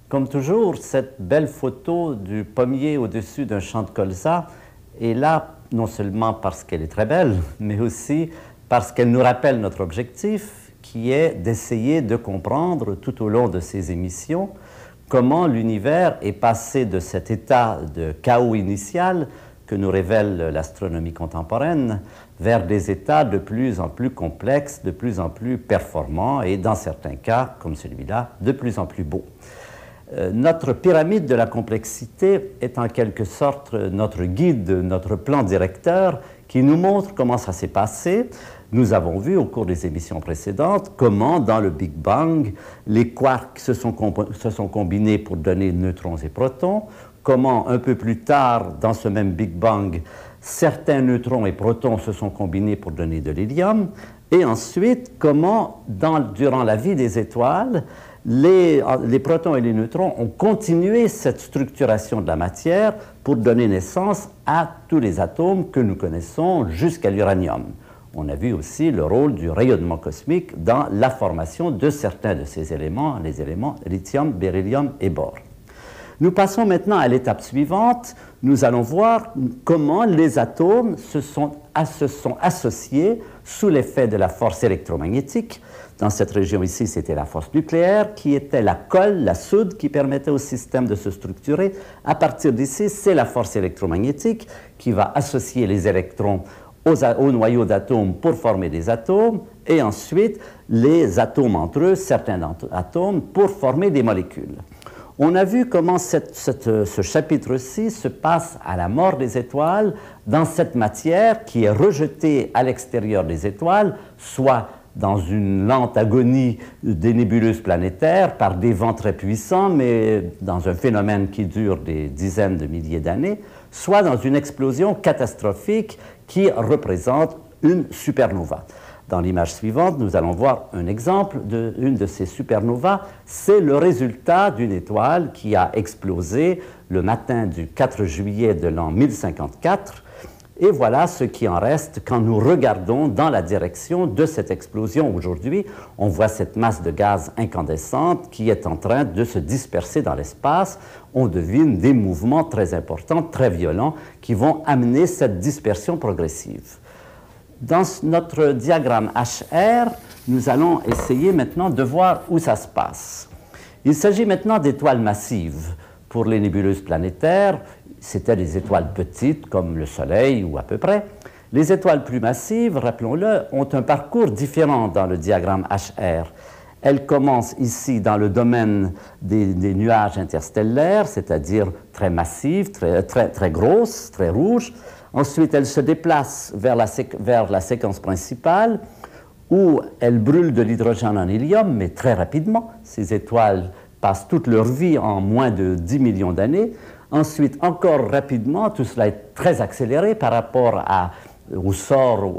Comme toujours, cette belle photo du pommier au-dessus d'un champ de colza est là non seulement parce qu'elle est très belle, mais aussi parce qu'elle nous rappelle notre objectif, qui est d'essayer de comprendre tout au long de ces émissions comment l'univers est passé de cet état de chaos initial que nous révèle l'astronomie contemporaine vers des états de plus en plus complexes, de plus en plus performants et, dans certains cas, comme celui-là, de plus en plus beaux. Notre pyramide de la complexité est en quelque sorte notre guide, notre plan directeur qui nous montre comment ça s'est passé. Nous avons vu au cours des émissions précédentes comment, dans le Big Bang, les quarks se sont combinés pour donner neutrons et protons, comment, un peu plus tard, dans ce même Big Bang, certains neutrons et protons se sont combinés pour donner de l'hélium, et ensuite, comment, durant la vie des étoiles, les protons et les neutrons ont continué cette structuration de la matière pour donner naissance à tous les atomes que nous connaissons jusqu'à l'uranium. On a vu aussi le rôle du rayonnement cosmique dans la formation de certains de ces éléments, les éléments lithium, beryllium et bore. Nous passons maintenant à l'étape suivante. Nous allons voir comment les atomes se sont associés sous l'effet de la force électromagnétique. Dans cette région ici, c'était la force nucléaire qui était la colle, la soude qui permettait au système de se structurer. À partir d'ici, c'est la force électromagnétique qui va associer les électrons au noyau d'atomes pour former des atomes, et ensuite les atomes entre eux, certains atomes, pour former des molécules. On a vu comment ce chapitre-ci se passe à la mort des étoiles dans cette matière qui est rejetée à l'extérieur des étoiles, soit dans une lente agonie des nébuleuses planétaires par des vents très puissants, mais dans un phénomène qui dure des dizaines de milliers d'années, soit dans une explosion catastrophique qui représente une supernova. Dans l'image suivante, nous allons voir un exemple d'une de ces supernovas. C'est le résultat d'une étoile qui a explosé le matin du 4 juillet de l'an 1054. Et voilà ce qui en reste quand nous regardons dans la direction de cette explosion aujourd'hui. On voit cette masse de gaz incandescente qui est en train de se disperser dans l'espace. On devine des mouvements très importants, très violents, qui vont amener cette dispersion progressive. Dans notre diagramme HR, nous allons essayer maintenant de voir où ça se passe. Il s'agit maintenant d'étoiles massives. Pour les nébuleuses planétaires, c'était des étoiles petites comme le Soleil ou à peu près. Les étoiles plus massives, rappelons-le, ont un parcours différent dans le diagramme HR. Elles commencent ici dans le domaine des nuages interstellaires, c'est-à-dire très massives, très grosses, très rouges. Ensuite, elles se déplacent vers la séquence principale où elles brûlent de l'hydrogène en hélium, mais très rapidement. Ces étoiles passent toute leur vie en moins de 10 millions d'années. Ensuite, encore rapidement, tout cela est très accéléré par rapport au sort,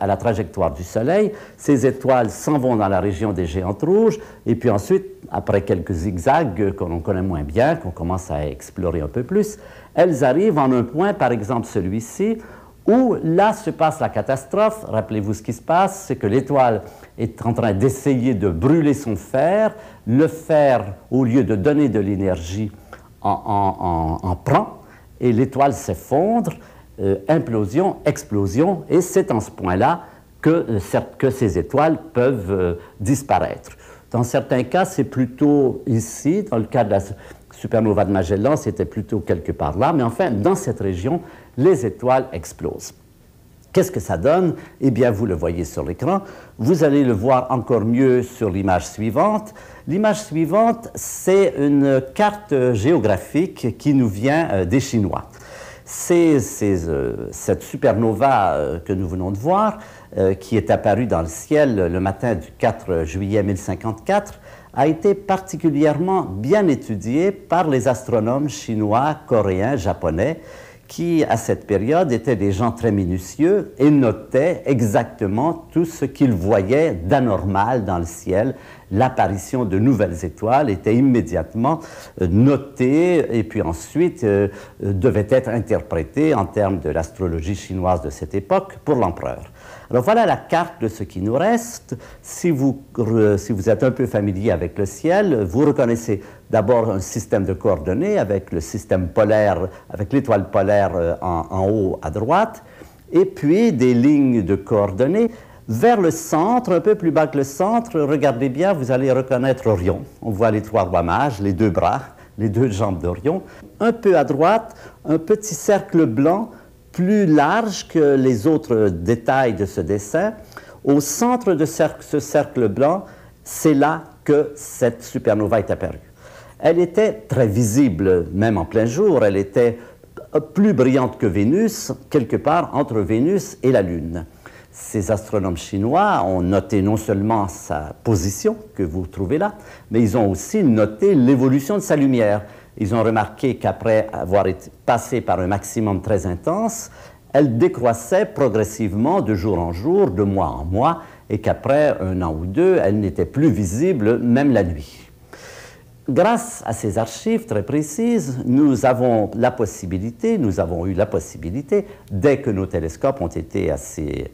à la trajectoire du Soleil. Ces étoiles s'en vont dans la région des géantes rouges, et puis ensuite, après quelques zigzags que l'on connaît moins bien, qu'on commence à explorer un peu plus, elles arrivent en un point, par exemple celui-ci, où là se passe la catastrophe. Rappelez-vous ce qui se passe, c'est que l'étoile est en train d'essayer de brûler son fer. Le fer, au lieu de donner de l'énergie, en prend, et l'étoile s'effondre, implosion, explosion, et c'est en ce point-là que ces étoiles peuvent disparaître. Dans certains cas, c'est plutôt ici, dans le cas de la supernova de Magellan, c'était plutôt quelque part là, mais enfin, dans cette région, les étoiles explosent. Qu'est-ce que ça donne? Eh bien, vous le voyez sur l'écran. Vous allez le voir encore mieux sur l'image suivante. L'image suivante, c'est une carte géographique qui nous vient des Chinois. Cette supernova que nous venons de voir, qui est apparue dans le ciel le matin du 4 juillet 1054, a été particulièrement bien étudiée par les astronomes chinois, coréens, japonais, qui, à cette période, étaient des gens très minutieux et notaient exactement tout ce qu'ils voyaient d'anormal dans le ciel, l'apparition de nouvelles étoiles était immédiatement notée et puis ensuite devait être interprétée en termes de l'astrologie chinoise de cette époque pour l'empereur. Alors voilà la carte de ce qui nous reste. Si vous êtes un peu familier avec le ciel, vous reconnaissez d'abord un système de coordonnées avec le système polaire, avec l'étoile polaire en haut à droite, et puis des lignes de coordonnées. Vers le centre, un peu plus bas que le centre, regardez bien, vous allez reconnaître Orion. On voit les 3 rois mages, les 2 bras, les 2 jambes d'Orion. Un peu à droite, un petit cercle blanc plus large que les autres détails de ce dessin. Au centre de ce cercle blanc, c'est là que cette supernova est apparue. Elle était très visible, même en plein jour. Elle était plus brillante que Vénus, quelque part entre Vénus et la Lune. Ces astronomes chinois ont noté non seulement sa position, que vous trouvez là, mais ils ont aussi noté l'évolution de sa lumière. Ils ont remarqué qu'après avoir été passée par un maximum très intense, elle décroissait progressivement de jour en jour, de mois en mois, et qu'après 1 an ou 2, elle n'était plus visible même la nuit. Grâce à ces archives très précises, nous avons eu la possibilité, dès que nos télescopes ont été assez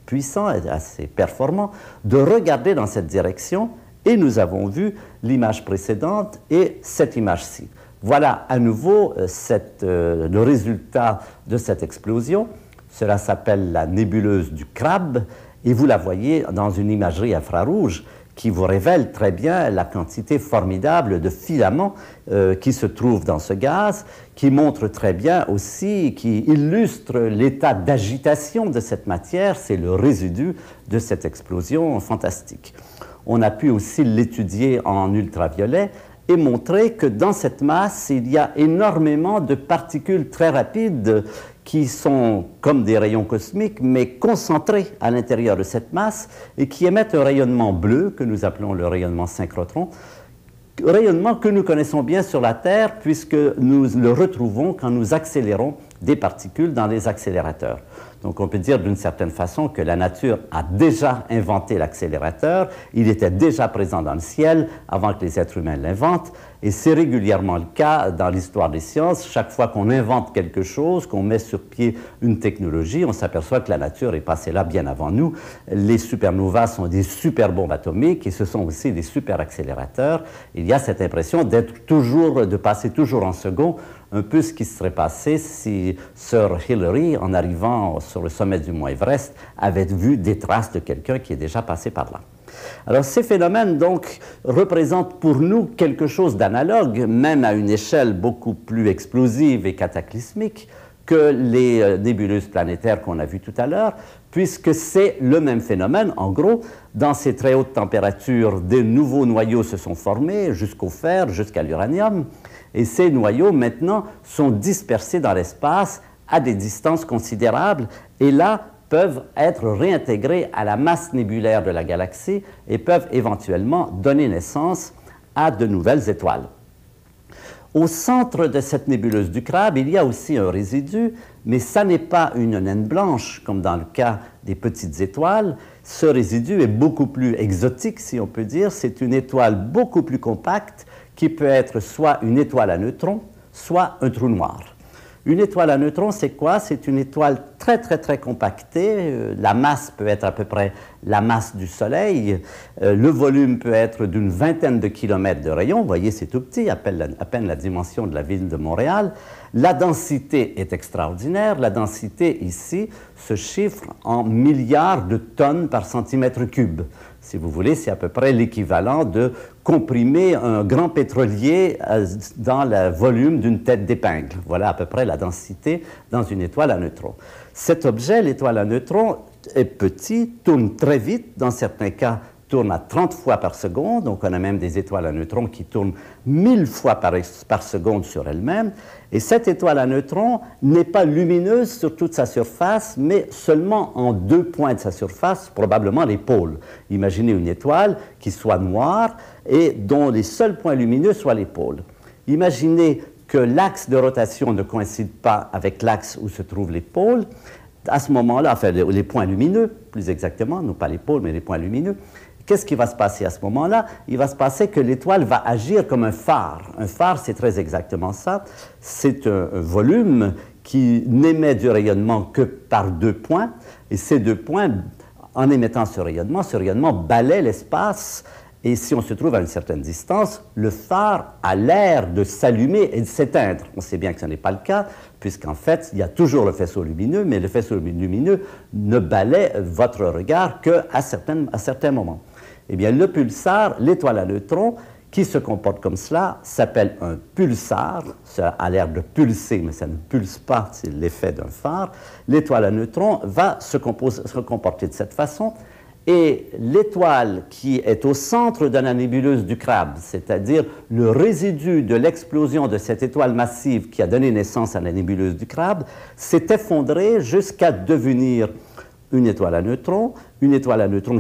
puissants et assez performants, de regarder dans cette direction, et nous avons vu l'image précédente et cette image-ci. Voilà à nouveau le résultat de cette explosion. Cela s'appelle la nébuleuse du Crabe, et vous la voyez dans une imagerie infrarouge qui vous révèle très bien la quantité formidable de filaments qui se trouvent dans ce gaz, qui montre très bien aussi, qui illustre l'état d'agitation de cette matière. C'est le résidu de cette explosion fantastique. On a pu aussi l'étudier en ultraviolet et montrer que dans cette masse, il y a énormément de particules très rapides qui sont comme des rayons cosmiques, mais concentrés à l'intérieur de cette masse et qui émettent un rayonnement bleu que nous appelons le rayonnement synchrotron, rayonnement que nous connaissons bien sur la Terre puisque nous le retrouvons quand nous accélérons des particules dans les accélérateurs. Donc on peut dire d'une certaine façon que la nature a déjà inventé l'accélérateur, il était déjà présent dans le ciel avant que les êtres humains l'inventent, et c'est régulièrement le cas dans l'histoire des sciences. Chaque fois qu'on invente quelque chose, qu'on met sur pied une technologie, on s'aperçoit que la nature est passée là bien avant nous. Les supernovas sont des super bombes atomiques et ce sont aussi des super accélérateurs. Il y a cette impression de passer toujours en second, un peu ce qui serait passé si Sir Hillary, en arrivant sur le sommet du mont Everest, avait vu des traces de quelqu'un qui est déjà passé par là. Alors ces phénomènes donc représentent pour nous quelque chose d'analogue, même à une échelle beaucoup plus explosive et cataclysmique que les nébuleuses planétaires qu'on a vues tout à l'heure, puisque c'est le même phénomène. En gros, dans ces très hautes températures, des nouveaux noyaux se sont formés jusqu'au fer, jusqu'à l'uranium, et ces noyaux maintenant sont dispersés dans l'espace à des distances considérables, et là peuvent être réintégrés à la masse nébulaire de la galaxie et peuvent éventuellement donner naissance à de nouvelles étoiles. Au centre de cette nébuleuse du Crabe, il y a aussi un résidu, mais ça n'est pas une naine blanche, comme dans le cas des petites étoiles. Ce résidu est beaucoup plus exotique, si on peut dire. C'est une étoile beaucoup plus compacte qui peut être soit une étoile à neutrons, soit un trou noir. Une étoile à neutrons, c'est quoi? C'est une étoile très, très, très compactée. La masse peut être à peu près la masse du Soleil. Le volume peut être d'une vingtaine de kilomètres de rayon. Vous voyez, c'est tout petit, à peine la dimension de la ville de Montréal. La densité est extraordinaire. La densité, ici, se chiffre en milliards de tonnes par centimètre cube. Si vous voulez, c'est à peu près l'équivalent de comprimer un grand pétrolier dans le volume d'une tête d'épingle. Voilà à peu près la densité dans une étoile à neutrons. Cet objet, l'étoile à neutrons, est petit, tourne très vite, dans certains cas tourne à 30 fois par seconde, donc on a même des étoiles à neutrons qui tournent 1000 fois par seconde sur elles-mêmes, et cette étoile à neutrons n'est pas lumineuse sur toute sa surface, mais seulement en 2 points de sa surface, probablement les pôles. Imaginez une étoile qui soit noire et dont les seuls points lumineux soient les pôles. Imaginez que l'axe de rotation ne coïncide pas avec l'axe où se trouvent les pôles. À ce moment-là, enfin les points lumineux, plus exactement, non pas les pôles, mais les points lumineux. Qu'est-ce qui va se passer à ce moment-là? Il va se passer que l'étoile va agir comme un phare. Un phare, c'est très exactement ça. C'est un volume qui n'émet du rayonnement que par 2 points. Et ces 2 points, en émettant ce rayonnement balaie l'espace. Et si on se trouve à une certaine distance, le phare a l'air de s'allumer et de s'éteindre. On sait bien que ce n'est pas le cas, puisqu'en fait, il y a toujours le faisceau lumineux, mais le faisceau lumineux ne balaie votre regard qu'à certains moments. Eh bien, le pulsar, l'étoile à neutrons, qui se comporte comme cela, s'appelle un pulsar. Ça a l'air de pulser, mais ça ne pulse pas, c'est l'effet d'un phare. L'étoile à neutrons va se comporter de cette façon. Et l'étoile qui est au centre de la nébuleuse du crabe, c'est-à-dire le résidu de l'explosion de cette étoile massive qui a donné naissance à la nébuleuse du crabe, s'est effondrée jusqu'à devenir une étoile à neutrons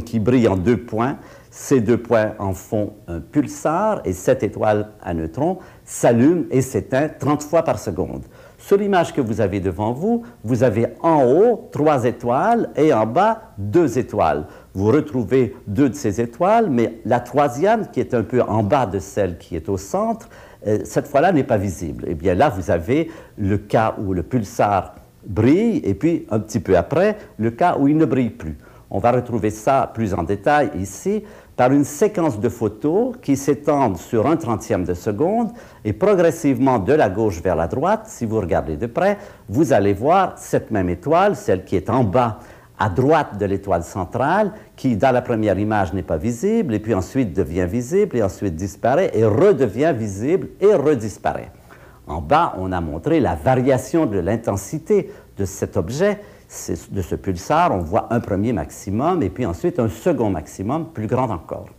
qui brille en 2 points. Ces 2 points en font un pulsar et cette étoile à neutrons s'allume et s'éteint 30 fois par seconde. Sur l'image que vous avez devant vous, vous avez en haut 3 étoiles et en bas 2 étoiles. Vous retrouvez 2 de ces étoiles, mais la 3e, qui est un peu en bas de celle qui est au centre, cette fois-là n'est pas visible. Eh bien là, vous avez le cas où le pulsar brille, et puis un petit peu après, le cas où il ne brille plus. On va retrouver ça plus en détail ici, par une séquence de photos qui s'étendent sur 1/30 de seconde et progressivement de la gauche vers la droite, si vous regardez de près, vous allez voir cette même étoile, celle qui est en bas à droite de l'étoile centrale, qui dans la première image n'est pas visible, et puis ensuite devient visible, et ensuite disparaît, et redevient visible, et redisparaît. En bas, on a montré la variation de l'intensité de cet objet, de ce pulsar. On voit un premier maximum, et puis ensuite un second maximum, plus grand encore.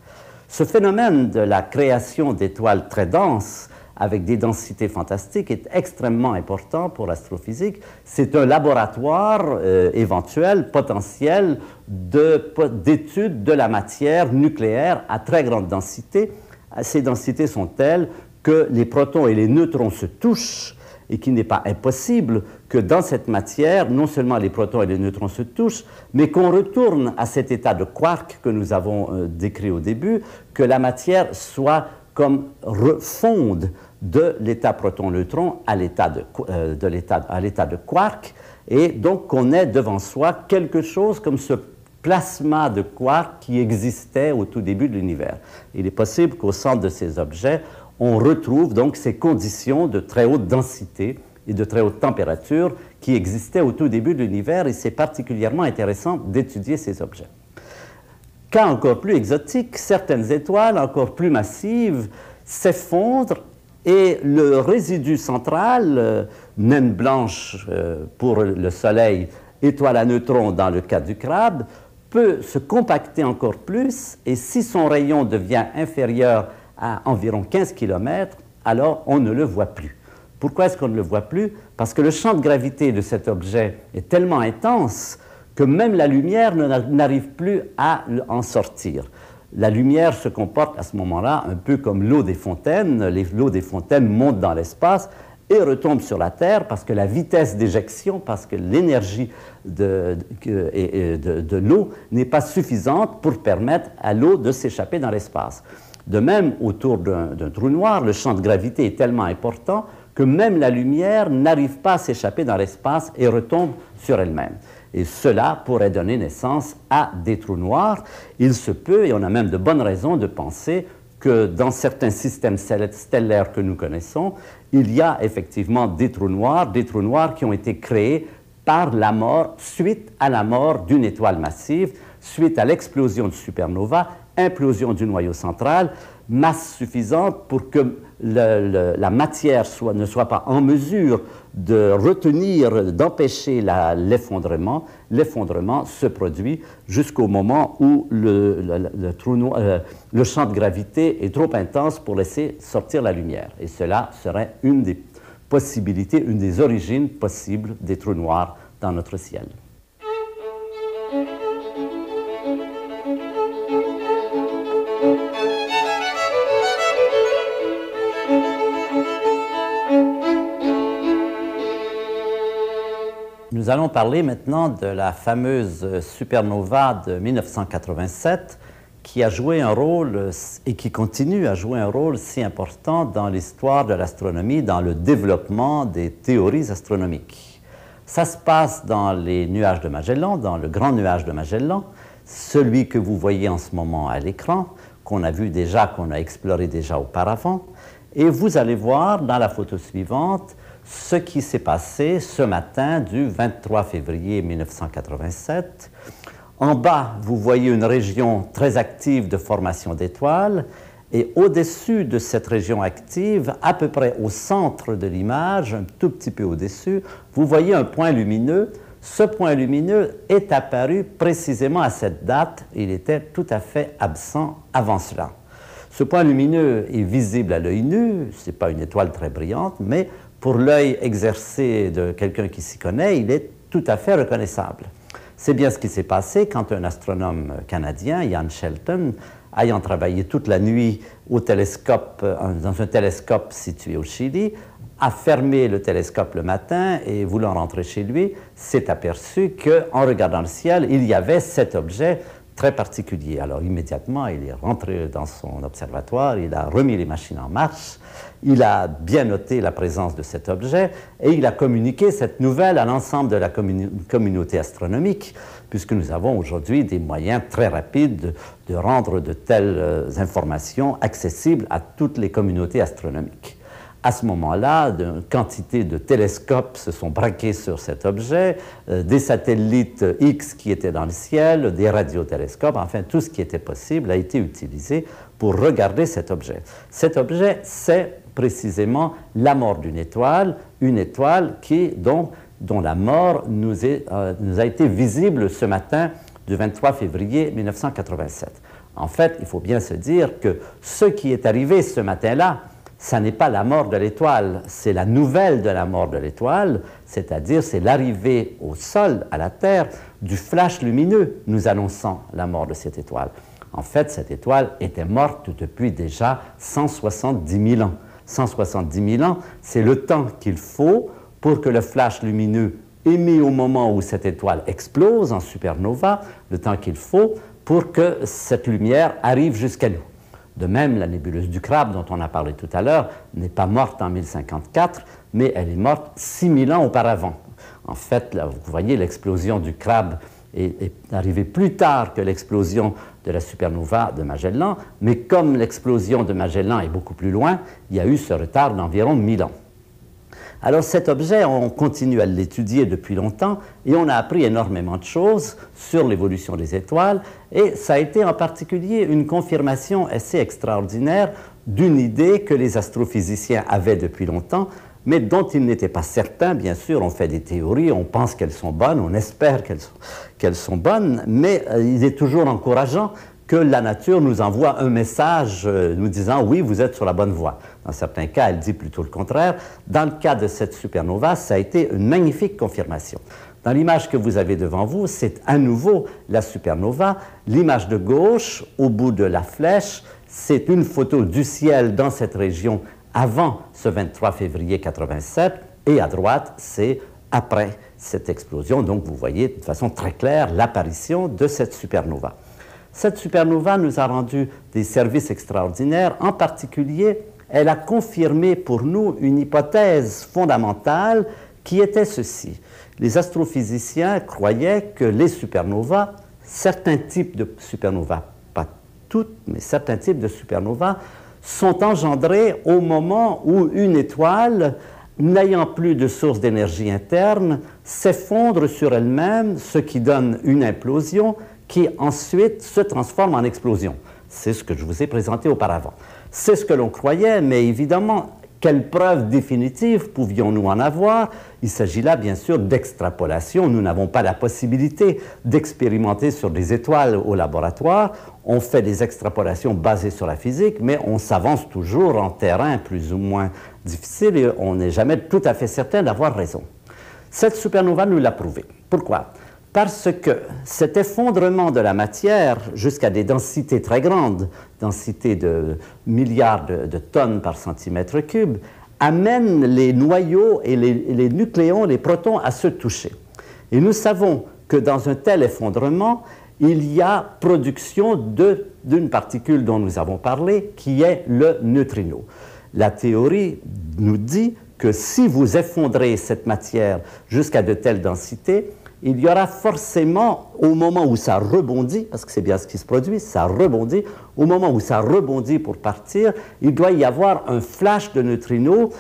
Ce phénomène de la création d'étoiles très denses, avec des densités fantastiques, est extrêmement important pour l'astrophysique. C'est un laboratoire éventuel, potentiel, d'étude de la matière nucléaire à très grande densité. Ces densités sont telles que les protons et les neutrons se touchent et qu'il n'est pas impossible que dans cette matière, non seulement les protons et les neutrons se touchent, mais qu'on retourne à cet état de quark que nous avons décrit au début, que la matière soit comme refonde de l'état proton-neutron à l'état de quark, et donc qu'on ait devant soi quelque chose comme ce plasma de quark qui existait au tout début de l'univers. Il est possible qu'au centre de ces objets, on retrouve donc ces conditions de très haute densité et de très haute température qui existaient au tout début de l'univers, et c'est particulièrement intéressant d'étudier ces objets. Cas encore plus exotique, certaines étoiles encore plus massives s'effondrent et le résidu central, naine blanche pour le Soleil, étoile à neutrons dans le cas du crabe, peut se compacter encore plus, et si son rayon devient inférieur à environ 15 km, alors on ne le voit plus. Pourquoi est-ce qu'on ne le voit plus? Parce que le champ de gravité de cet objet est tellement intense que même la lumière n'arrive plus à en sortir. La lumière se comporte à ce moment-là un peu comme l'eau des fontaines. L'eau des fontaines monte dans l'espace et retombe sur la Terre parce que la vitesse d'éjection, parce que l'énergie de l'eau n'est pas suffisante pour permettre à l'eau de s'échapper dans l'espace. De même, autour d'un trou noir, le champ de gravité est tellement important que même la lumière n'arrive pas à s'échapper dans l'espace et retombe sur elle-même. Et cela pourrait donner naissance à des trous noirs. Il se peut, et on a même de bonnes raisons de penser, que dans certains systèmes stellaires que nous connaissons, il y a effectivement des trous noirs qui ont été créés par la mort, suite à la mort d'une étoile massive, suite à l'explosion de supernova, implosion du noyau central, masse suffisante pour que la matière ne soit pas en mesure de retenir, d'empêcher l'effondrement. L'effondrement se produit jusqu'au moment où le champ de gravité est trop intense pour laisser sortir la lumière. Et cela serait une des possibilités, une des origines possibles des trous noirs dans notre ciel. Nous allons parler maintenant de la fameuse supernova de 1987 qui a joué un rôle et qui continue à jouer un rôle si important dans l'histoire de l'astronomie, dans le développement des théories astronomiques. Ça se passe dans les nuages de Magellan, dans le grand nuage de Magellan, celui que vous voyez en ce moment à l'écran, qu'on a vu déjà, qu'on a exploré déjà auparavant. Et vous allez voir dans la photo suivante ce qui s'est passé ce matin du 23 février 1987. En bas, vous voyez une région très active de formation d'étoiles, et au-dessus de cette région active, à peu près au centre de l'image, un tout petit peu au-dessus, vous voyez un point lumineux. Ce point lumineux est apparu précisément à cette date. Il était tout à fait absent avant cela. Ce point lumineux est visible à l'œil nu, ce n'est pas une étoile très brillante, mais pour l'œil exercé de quelqu'un qui s'y connaît, il est tout à fait reconnaissable. C'est bien ce qui s'est passé quand un astronome canadien, Ian Shelton, ayant travaillé toute la nuit au télescope, dans un télescope situé au Chili, a fermé le télescope le matin et, voulant rentrer chez lui, s'est aperçu qu'en regardant le ciel, il y avait cet objet très particulier. Alors immédiatement, il est rentré dans son observatoire, il a remis les machines en marche, il a bien noté la présence de cet objet et il a communiqué cette nouvelle à l'ensemble de la communauté astronomique, puisque nous avons aujourd'hui des moyens très rapides de rendre de telles informations accessibles à toutes les communautés astronomiques. À ce moment-là, une quantité de télescopes se sont braqués sur cet objet, des satellites X qui étaient dans le ciel, des radiotélescopes, enfin tout ce qui était possible a été utilisé pour regarder cet objet. Cet objet, c'est précisément la mort d'une étoile, une étoile dont la mort nous a été visible ce matin du 23 février 1987. En fait, il faut bien se dire que ce qui est arrivé ce matin-là, ça n'est pas la mort de l'étoile, c'est la nouvelle de la mort de l'étoile, c'est-à-dire c'est l'arrivée au sol, à la Terre, du flash lumineux nous annonçant la mort de cette étoile. En fait, cette étoile était morte depuis déjà 170 000 ans. 170 000 ans, c'est le temps qu'il faut pour que le flash lumineux émis au moment où cette étoile explose en supernova, le temps qu'il faut pour que cette lumière arrive jusqu'à nous. De même, la nébuleuse du Crabe, dont on a parlé tout à l'heure, n'est pas morte en 1054, mais elle est morte 6000 ans auparavant. En fait, là, vous voyez, l'explosion du Crabe est arrivée plus tard que l'explosion de la supernova de Magellan, mais comme l'explosion de Magellan est beaucoup plus loin, il y a eu ce retard d'environ 1000 ans. Alors cet objet, on continue à l'étudier depuis longtemps et on a appris énormément de choses sur l'évolution des étoiles et ça a été en particulier une confirmation assez extraordinaire d'une idée que les astrophysiciens avaient depuis longtemps, mais dont ils n'étaient pas certains. Bien sûr, on fait des théories, on pense qu'elles sont bonnes, on espère qu'elles sont bonnes, mais il est toujours encourageant que la nature nous envoie un message nous disant « oui, vous êtes sur la bonne voie ». Dans certains cas, elle dit plutôt le contraire. Dans le cas de cette supernova, ça a été une magnifique confirmation. Dans l'image que vous avez devant vous, c'est à nouveau la supernova. L'image de gauche, au bout de la flèche, c'est une photo du ciel dans cette région avant ce 23 février 1987, et à droite, c'est après cette explosion. Donc, vous voyez de façon très claire l'apparition de cette supernova. Cette supernova nous a rendu des services extraordinaires. En particulier, elle a confirmé pour nous une hypothèse fondamentale qui était ceci. Les astrophysiciens croyaient que les supernovas, certains types de supernovas, pas toutes, mais certains types de supernovas, sont engendrés au moment où une étoile, n'ayant plus de source d'énergie interne, s'effondre sur elle-même, ce qui donne une implosion qui ensuite se transforme en explosion. C'est ce que je vous ai présenté auparavant. C'est ce que l'on croyait, mais évidemment, quelle preuve définitive pouvions-nous en avoir? Il s'agit là, bien sûr, d'extrapolation. Nous n'avons pas la possibilité d'expérimenter sur des étoiles au laboratoire. On fait des extrapolations basées sur la physique, mais on s'avance toujours en terrain plus ou moins difficile et on n'est jamais tout à fait certain d'avoir raison. Cette supernova nous l'a prouvé. Pourquoi? Parce que cet effondrement de la matière jusqu'à des densités très grandes, densités de milliards de tonnes par centimètre cube, amène les noyaux et les nucléons, les protons, à se toucher. Et nous savons que dans un tel effondrement, il y a production d'une particule dont nous avons parlé, qui est le neutrino. La théorie nous dit que si vous effondrez cette matière jusqu'à de telles densités, il y aura forcément, au moment où ça rebondit, parce que c'est bien ce qui se produit, ça rebondit, au moment où ça rebondit pour partir, il doit y avoir un flash de neutrinos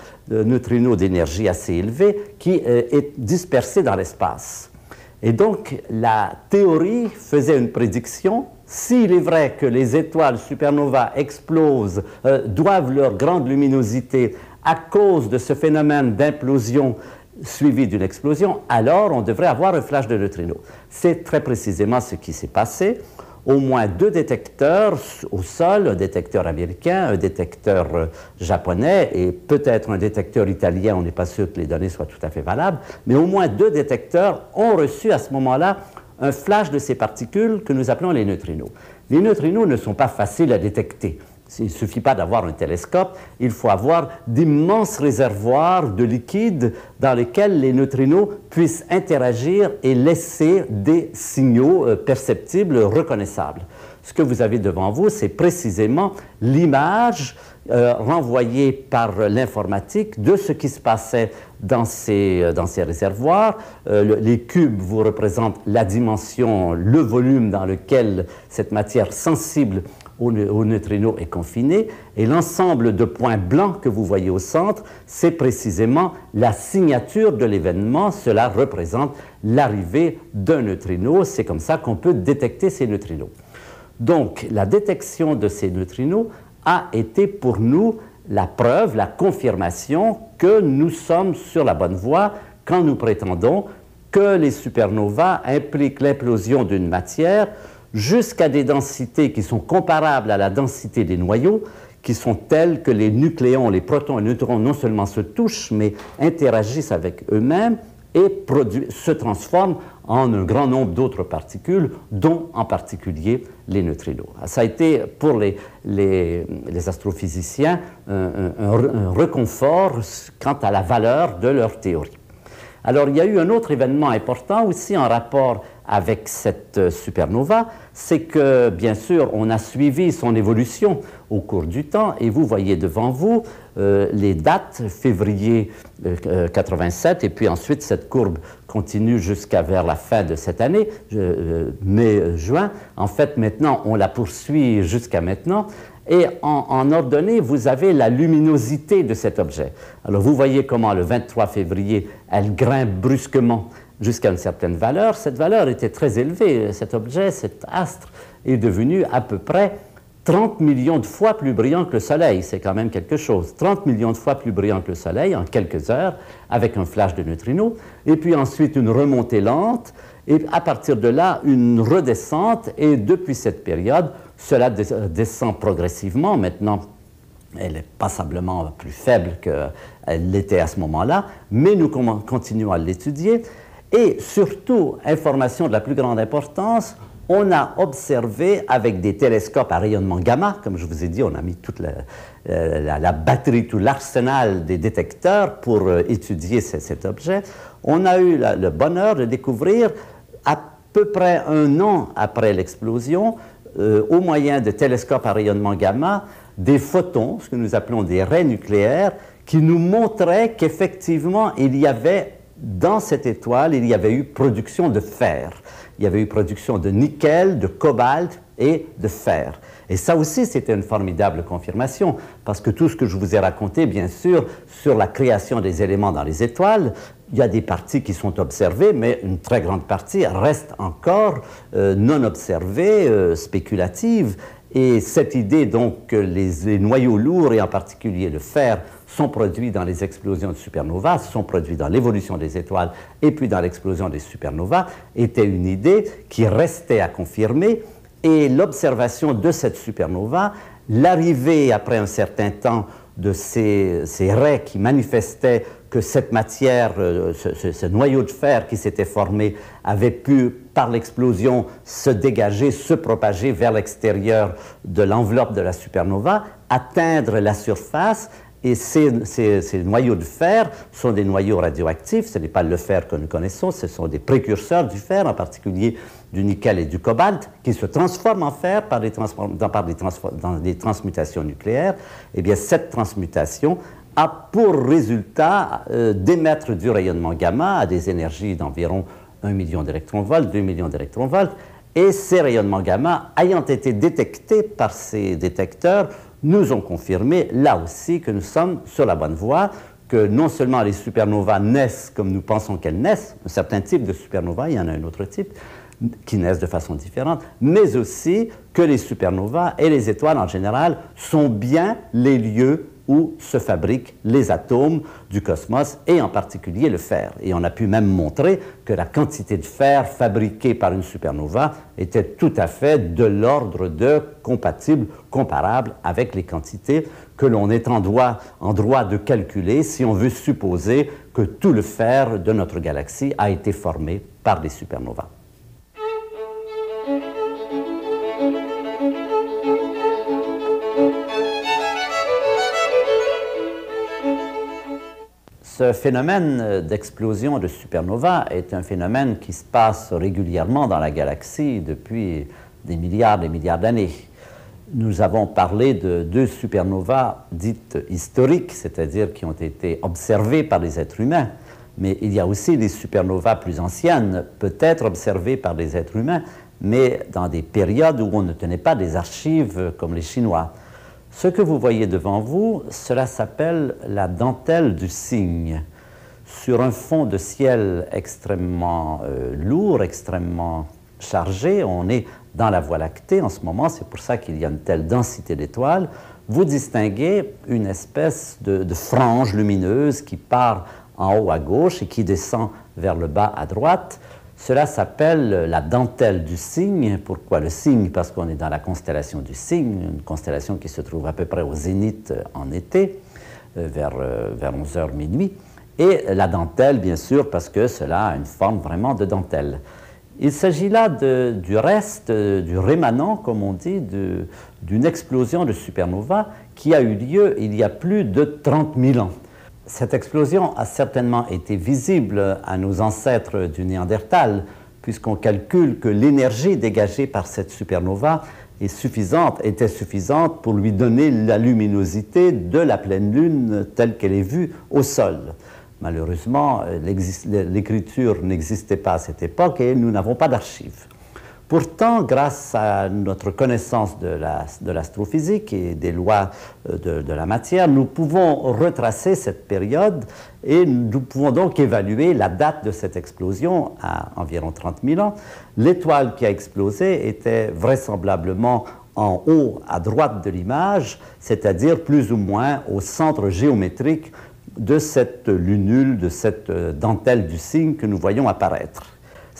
d'énergie assez élevée, qui est dispersé dans l'espace. Et donc, la théorie faisait une prédiction. S'il est vrai que les étoiles supernovas explosent, doivent leur grande luminosité à cause de ce phénomène d'implosion suivi d'une explosion, alors on devrait avoir un flash de neutrinos. C'est très précisément ce qui s'est passé. Au moins 2 détecteurs au sol, un détecteur américain, un détecteur japonais et peut-être un détecteur italien, on n'est pas sûr que les données soient tout à fait valables, mais au moins 2 détecteurs ont reçu à ce moment-là un flash de ces particules que nous appelons les neutrinos. Les neutrinos ne sont pas faciles à détecter. Il ne suffit pas d'avoir un télescope, il faut avoir d'immenses réservoirs de liquide dans lesquels les neutrinos puissent interagir et laisser des signaux perceptibles, reconnaissables. Ce que vous avez devant vous, c'est précisément l'image renvoyée par l'informatique de ce qui se passait dans ces réservoirs. Les cubes vous représentent la dimension, le volume dans lequel cette matière sensible aux neutrinos est confiné, et l'ensemble de points blancs que vous voyez au centre, c'est précisément la signature de l'événement. Cela représente l'arrivée d'un neutrino. C'est comme ça qu'on peut détecter ces neutrinos. Donc, la détection de ces neutrinos a été pour nous la preuve, la confirmation que nous sommes sur la bonne voie quand nous prétendons que les supernovas impliquent l'implosion d'une matière jusqu'à des densités qui sont comparables à la densité des noyaux, qui sont telles que les nucléons, les protons et les neutrons non seulement se touchent, mais interagissent avec eux-mêmes et se transforment en un grand nombre d'autres particules, dont en particulier les neutrinos. Ça a été pour les astrophysiciens un réconfort quant à la valeur de leur théorie. Alors, il y a eu un autre événement important aussi en rapport avec cette supernova, c'est que, bien sûr, on a suivi son évolution au cours du temps, et vous voyez devant vous les dates, février 87, et puis ensuite cette courbe continue jusqu'à vers la fin de cette année, mai-juin. En fait, maintenant, on la poursuit jusqu'à maintenant. Et en ordonnée, vous avez la luminosité de cet objet. Alors, vous voyez comment le 23 février, elle grimpe brusquement jusqu'à une certaine valeur. Cette valeur était très élevée. Cet objet, cet astre, est devenu à peu près 30 millions de fois plus brillant que le Soleil. C'est quand même quelque chose. 30 millions de fois plus brillant que le Soleil en quelques heures, avec un flash de neutrinos. Et puis ensuite, une remontée lente. Et à partir de là, une redescente. Et depuis cette période, cela descend progressivement. Maintenant, elle est passablement plus faible qu'elle l'était à ce moment-là, mais nous continuons à l'étudier. Et surtout, information de la plus grande importance, on a observé avec des télescopes à rayonnement gamma, comme je vous ai dit, on a mis toute la batterie, tout l'arsenal des détecteurs pour étudier cet objet. On a eu le bonheur de découvrir, à peu près 1 an après l'explosion, au moyen de télescopes à rayonnement gamma, des photons, ce que nous appelons des raies nucléaires, qui nous montraient qu'effectivement, il y avait, dans cette étoile, il y avait eu production de fer. Il y avait eu production de nickel, de cobalt et de fer. Et ça aussi, c'était une formidable confirmation, parce que tout ce que je vous ai raconté, bien sûr, sur la création des éléments dans les étoiles, il y a des parties qui sont observées, mais une très grande partie reste encore non observée, spéculative. Et cette idée, donc, que les noyaux lourds, et en particulier le fer, sont produits dans les explosions de supernovas, sont produits dans l'évolution des étoiles et puis dans l'explosion des supernovas, était une idée qui restait à confirmer. Et l'observation de cette supernova, l'arrivée après un certain temps de ces raies qui manifestaient que cette matière, ce noyau de fer qui s'était formé, avait pu, par l'explosion, se dégager, se propager vers l'extérieur de l'enveloppe de la supernova, atteindre la surface Et ces noyaux de fer sont des noyaux radioactifs. Ce n'est pas le fer que nous connaissons, ce sont des précurseurs du fer, en particulier du nickel et du cobalt, qui se transforment en fer par dans des transmutations nucléaires. Eh bien, cette transmutation a pour résultat d'émettre du rayonnement gamma à des énergies d'environ 1 million d'électronvolts, 2 millions d'électronvolts, et ces rayonnements gamma, ayant été détectés par ces détecteurs, nous ont confirmé, là aussi, que nous sommes sur la bonne voie, que non seulement les supernovas naissent comme nous pensons qu'elles naissent, un certain type de supernova, il y en a un autre type, qui naissent de façon différente, mais aussi que les supernovas et les étoiles en général sont bien les lieux où se fabriquent les atomes du cosmos, et en particulier le fer. Et on a pu même montrer que la quantité de fer fabriquée par une supernova était tout à fait de l'ordre de compatible, comparable avec les quantités que l'on est en droit de calculer si on veut supposer que tout le fer de notre galaxie a été formé par des supernovas. Ce phénomène d'explosion de supernova est un phénomène qui se passe régulièrement dans la galaxie depuis des milliards d'années. Nous avons parlé de 2 supernovas dites historiques, c'est-à-dire qui ont été observées par les êtres humains, mais il y a aussi des supernovas plus anciennes, peut-être observées par des êtres humains, mais dans des périodes où on ne tenait pas des archives comme les Chinois. Ce que vous voyez devant vous, cela s'appelle la dentelle du cygne. Sur un fond de ciel extrêmement lourd, extrêmement chargé, on est dans la Voie lactée en ce moment, c'est pour ça qu'il y a une telle densité d'étoiles. Vous distinguez une espèce de frange lumineuse qui part en haut à gauche et qui descend vers le bas à droite. Cela s'appelle la dentelle du cygne. Pourquoi le cygne? Parce qu'on est dans la constellation du cygne, une constellation qui se trouve à peu près au zénith en été, vers 11h minuit. Et la dentelle, bien sûr, parce que cela a une forme vraiment de dentelle. Il s'agit là du reste, du rémanent, comme on dit, d'une explosion de supernova qui a eu lieu il y a plus de 30 000 ans. Cette explosion a certainement été visible à nos ancêtres du Néandertal, puisqu'on calcule que l'énergie dégagée par cette supernova était suffisante pour lui donner la luminosité de la pleine lune telle qu'elle est vue au sol. Malheureusement, l'écriture n'existait pas à cette époque et nous n'avons pas d'archives. Pourtant, grâce à notre connaissance de l'astrophysique et des lois de la matière, nous pouvons retracer cette période et nous pouvons donc évaluer la date de cette explosion à environ 30 000 ans. L'étoile qui a explosé était vraisemblablement en haut à droite de l'image, c'est-à-dire plus ou moins au centre géométrique de cette lunule, de cette dentelle du cygne que nous voyons apparaître.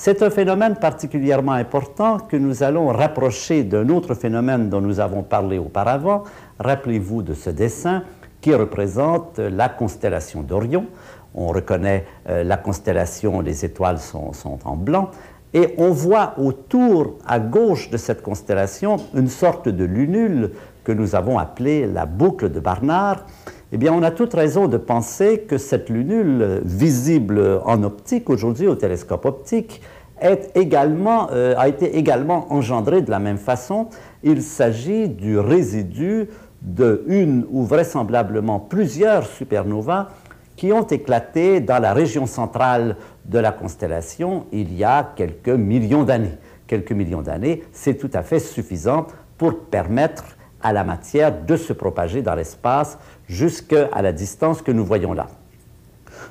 C'est un phénomène particulièrement important que nous allons rapprocher d'un autre phénomène dont nous avons parlé auparavant. Rappelez-vous de ce dessin qui représente la constellation d'Orion. On reconnaît la constellation, les étoiles sont en blanc, et on voit autour, à gauche de cette constellation, une sorte de lunule que nous avons appelée la boucle de Barnard. Eh bien, on a toute raison de penser que cette lunule, visible en optique aujourd'hui au télescope optique, a été également engendrée de la même façon. Il s'agit du résidu d'une ou vraisemblablement plusieurs supernovas qui ont éclaté dans la région centrale de la constellation il y a quelques millions d'années. Quelques millions d'années, c'est tout à fait suffisant pour permettre à la matière de se propager dans l'espace jusqu'à la distance que nous voyons là.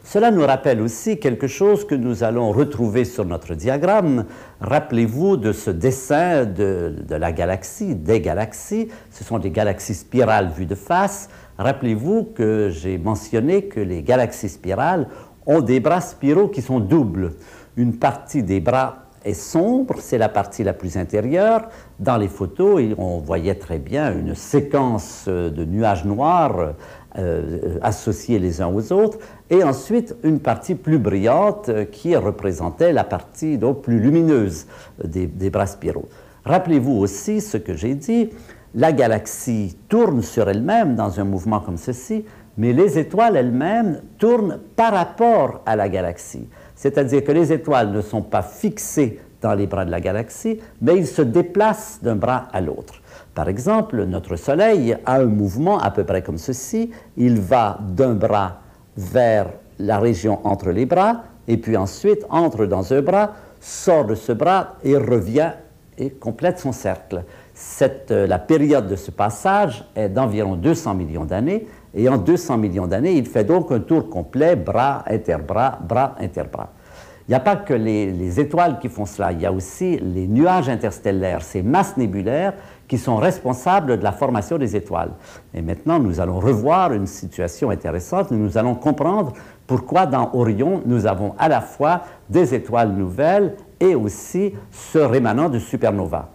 Cela nous rappelle aussi quelque chose que nous allons retrouver sur notre diagramme. Rappelez-vous de ce dessin de la galaxie, des galaxies. Ce sont des galaxies spirales vues de face. Rappelez-vous que j'ai mentionné que les galaxies spirales ont des bras spiraux qui sont doubles. Une partie des bras est sombre, c'est la partie la plus intérieure. Dans les photos, on voyait très bien une séquence de nuages noirs associés les uns aux autres, et ensuite une partie plus brillante qui représentait la partie donc plus lumineuse des bras spiraux. Rappelez-vous aussi ce que j'ai dit, la galaxie tourne sur elle-même dans un mouvement comme ceci, Mais les étoiles elles-mêmes tournent par rapport à la galaxie. C'est-à-dire que les étoiles ne sont pas fixées dans les bras de la galaxie, mais ils se déplacent d'un bras à l'autre. Par exemple, notre Soleil a un mouvement à peu près comme ceci. Il va d'un bras vers la région entre les bras, et puis ensuite entre dans un bras, sort de ce bras et revient et complète son cercle. La période de ce passage est d'environ 200 millions d'années, et en 200 millions d'années, il fait donc un tour complet, bras, interbras, bras, interbras. Il n'y a pas que les étoiles qui font cela, il y a aussi les nuages interstellaires, ces masses nébulaires qui sont responsables de la formation des étoiles. Et maintenant, nous allons revoir une situation intéressante, nous allons comprendre pourquoi dans Orion, nous avons à la fois des étoiles nouvelles et aussi ce rémanent de supernova.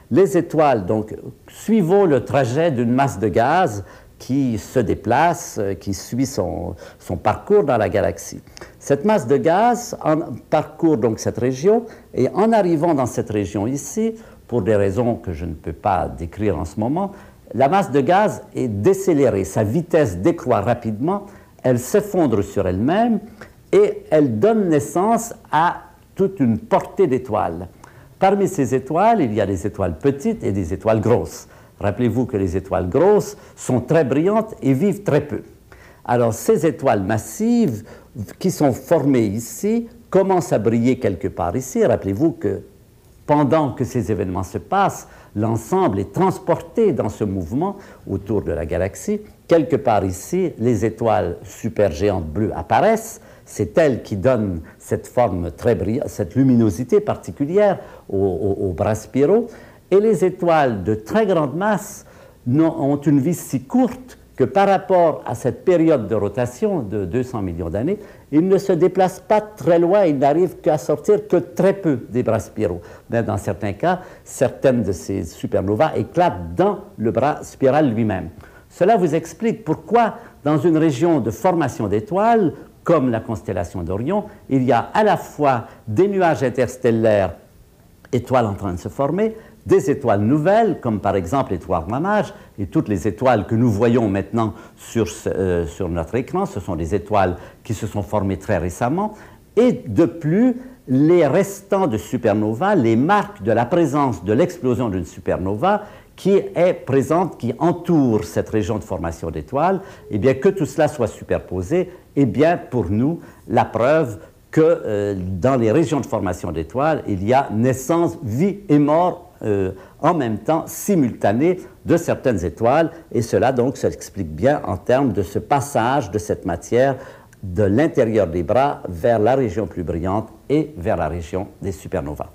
Les étoiles, donc, suivons le trajet d'une masse de gaz qui se déplace, qui suit son parcours dans la galaxie. Cette masse de gaz parcourt donc cette région, et en arrivant dans cette région ici, pour des raisons que je ne peux pas décrire en ce moment, la masse de gaz est décélérée, sa vitesse décroît rapidement, elle s'effondre sur elle-même et elle donne naissance à toute une portée d'étoiles. Parmi ces étoiles, il y a des étoiles petites et des étoiles grosses. Rappelez-vous que les étoiles grosses sont très brillantes et vivent très peu. Alors, ces étoiles massives qui sont formées ici commencent à briller quelque part ici. Rappelez-vous que pendant que ces événements se passent, l'ensemble est transporté dans ce mouvement autour de la galaxie. Quelque part ici, les étoiles supergéantes bleues apparaissent. C'est elles qui donnent cette forme très brillante, cette luminosité particulière aux bras spiraux. Et les étoiles de très grande masse ont une vie si courte que par rapport à cette période de rotation de 200 millions d'années, ils ne se déplacent pas très loin, ils n'arrivent qu'à sortir que très peu des bras spiraux. Mais dans certains cas, certaines de ces supernovas éclatent dans le bras spiral lui-même. Cela vous explique pourquoi, dans une région de formation d'étoiles, comme la constellation d'Orion, il y a à la fois des nuages interstellaires, étoiles en train de se former, des étoiles nouvelles, comme par exemple l'étoile Mamage, et toutes les étoiles que nous voyons maintenant sur notre écran, ce sont des étoiles qui se sont formées très récemment, et de plus, les restants de supernova, les marques de la présence de l'explosion d'une supernova qui est présente, qui entoure cette région de formation d'étoiles, et bien que tout cela soit superposé, est bien pour nous la preuve que dans les régions de formation d'étoiles, il y a naissance, vie et mort en même temps, simultanée de certaines étoiles, et cela donc s'explique bien en termes de ce passage de cette matière de l'intérieur des bras vers la région plus brillante et vers la région des supernovas.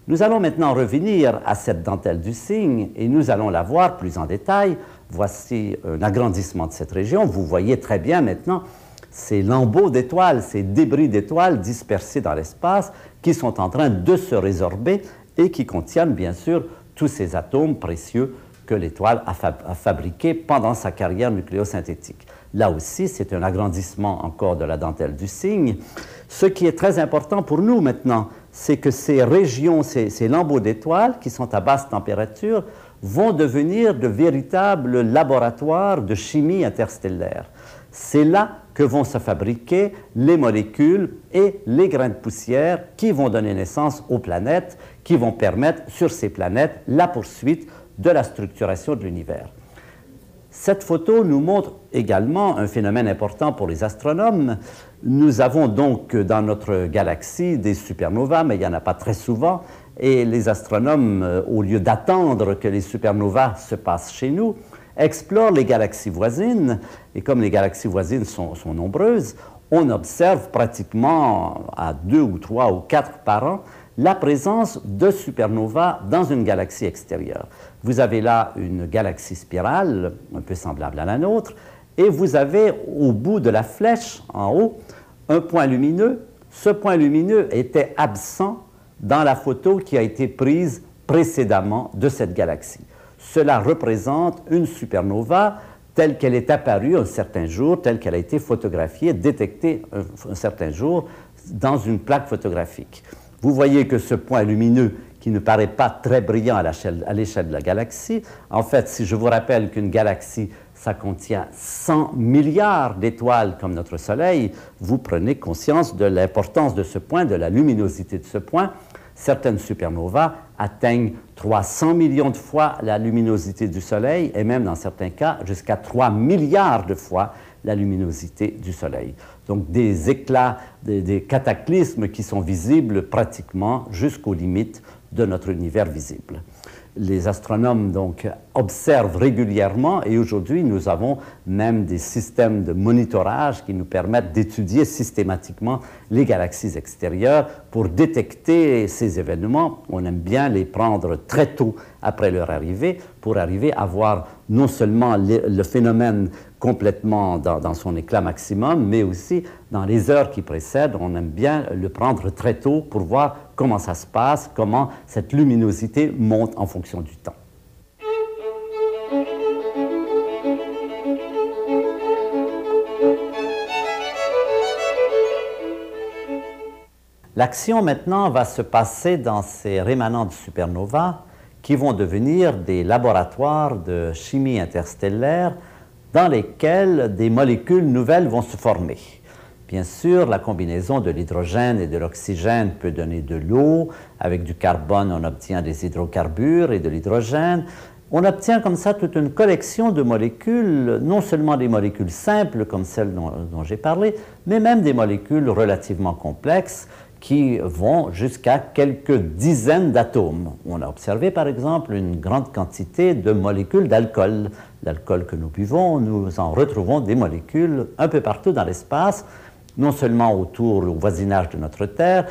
Nous allons maintenant revenir à cette dentelle du cygne et nous allons la voir plus en détail. Voici un agrandissement de cette région. Vous voyez très bien maintenant ces lambeaux d'étoiles, ces débris d'étoiles dispersés dans l'espace qui sont en train de se résorber et qui contiennent bien sûr tous ces atomes précieux que l'étoile a fabriqués pendant sa carrière nucléosynthétique. Là aussi, c'est un agrandissement encore de la dentelle du cygne. Ce qui est très important pour nous maintenant, c'est que ces régions, ces lambeaux d'étoiles qui sont à basse température vont devenir de véritables laboratoires de chimie interstellaire. C'est là que vont se fabriquer les molécules et les grains de poussière qui vont donner naissance aux planètes, qui vont permettre sur ces planètes la poursuite de la structuration de l'univers. Cette photo nous montre également un phénomène important pour les astronomes. Nous avons donc dans notre galaxie des supernovas, mais il n'y en a pas très souvent, et les astronomes, au lieu d'attendre que les supernovas se passent chez nous, explorent les galaxies voisines, et comme les galaxies voisines sont nombreuses, on observe pratiquement à 2 ou 3 ou 4 par an la présence de supernovas dans une galaxie extérieure. Vous avez là une galaxie spirale, un peu semblable à la nôtre, et vous avez au bout de la flèche, en haut, un point lumineux. Ce point lumineux était absent dans la photo qui a été prise précédemment de cette galaxie. Cela représente une supernova telle qu'elle est apparue un certain jour, telle qu'elle a été photographiée, détectée un certain jour dans une plaque photographique. Vous voyez que ce point lumineux, qui ne paraît pas très brillant à l'échelle de la galaxie, en fait, si je vous rappelle qu'une galaxie, ça contient 100 milliards d'étoiles comme notre Soleil, vous prenez conscience de l'importance de ce point, de la luminosité de ce point. Certaines supernovas atteignent 300 millions de fois la luminosité du Soleil et même dans certains cas jusqu'à 3 milliards de fois la luminosité du Soleil. Donc des éclats, des cataclysmes qui sont visibles pratiquement jusqu'aux limites de notre univers visible. Les astronomes donc observent régulièrement et aujourd'hui nous avons même des systèmes de monitorage qui nous permettent d'étudier systématiquement les galaxies extérieures pour détecter ces événements. On aime bien les prendre très tôt après leur arrivée pour arriver à voir non seulement le phénomène complètement dans son éclat maximum, mais aussi dans les heures qui précèdent, on aime bien le prendre très tôt pour voir comment ça se passe, comment cette luminosité monte en fonction du temps. L'action maintenant va se passer dans ces rémanents de supernovas qui vont devenir des laboratoires de chimie interstellaire dans lesquels des molécules nouvelles vont se former. Bien sûr, la combinaison de l'hydrogène et de l'oxygène peut donner de l'eau. Avec du carbone, on obtient des hydrocarbures et de l'hydrogène. On obtient comme ça toute une collection de molécules, non seulement des molécules simples comme celles dont j'ai parlé, mais même des molécules relativement complexes qui vont jusqu'à quelques dizaines d'atomes. On a observé par exemple une grande quantité de molécules d'alcool. L'alcool que nous buvons, nous en retrouvons des molécules un peu partout dans l'espace, non seulement au voisinage de notre Terre,